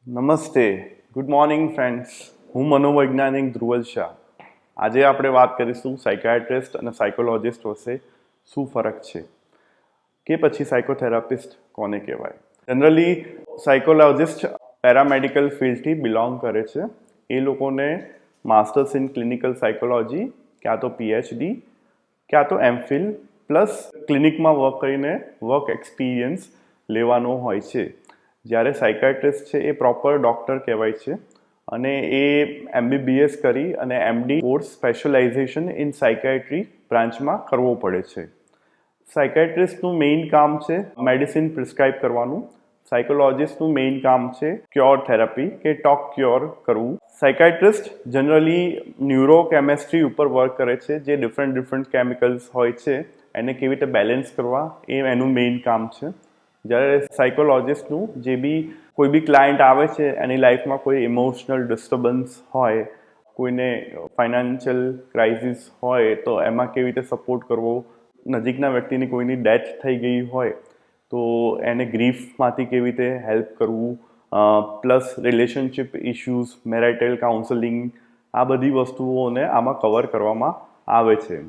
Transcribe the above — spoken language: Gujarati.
નમસ્તે, ગુડ મોર્નિંગ ફ્રેન્ડ્સ. હું મનોવૈજ્ઞાનિક ધ્રુવલ શાહ. આજે આપણે વાત કરીશું સાયકાટ્રિસ્ટ અને સાયકોલોજિસ્ટ વચ્ચે શું ફરક છે કે પછી સાયકોથેરાપિસ્ટ કોને કહેવાય. જનરલી સાયકોલોજિસ્ટ પેરામેડિકલ ફિલ્ડથી બિલોંગ કરે છે. એ લોકોને માસ્ટર્સ ઇન ક્લિનિકલ સાયકોલોજી ક્યાં તો પીએચડી ક્યાં તો એમફિલ પ્લસ ક્લિનિકમાં વર્ક કરીને વર્ક એક્સપિરિયન્સ લેવાનો હોય છે. જ્યારે સાયકાટ્રિસ્ટ છે એ પ્રોપર ડૉક્ટર કહેવાય છે અને એ એમબીબીએસ કરી અને એમડી કોર્સ સ્પેશિયલાઇઝેશન ઇન સાયકાટ્રી બ્રાન્ચમાં કરવો પડે છે. સાયકાટ્રિસ્ટનું મેઇન કામ છે મેડિસિન પ્રિસ્ક્રાઇબ કરવાનું. સાયકોલોજિસ્ટનું મેઇન કામ છે ક્યોર થેરાપી કે ટોક ક્યોર કરવું. સાયકાટ્રિસ્ટ જનરલી ન્યુરોકેમેસ્ટ્રી ઉપર વર્ક કરે છે, જે ડિફરન્ટ કેમિકલ્સ હોય છે એને કેવી રીતે બેલેન્સ કરવા એ એનું મેઇન કામ છે. જ્યારે સાયકોલોજિસ્ટનું જે બી કોઈ બી ક્લાયન્ટ આવે છે એની લાઈફમાં કોઈ ઇમોશનલ ડિસ્ટર્બન્સ હોય, કોઈને ફાઇનાન્શિયલ ક્રાઇસિસ હોય તો એમાં કેવી રીતે સપોર્ટ કરવો, નજીકના વ્યક્તિની કોઈની ડેથ થઈ ગઈ હોય તો એને ગ્રીફમાંથી કેવી રીતે હેલ્પ કરવું, plus relationship issues, marital counselling, આ બધી વસ્તુઓને આમાં કવર કરવામાં આવે છે.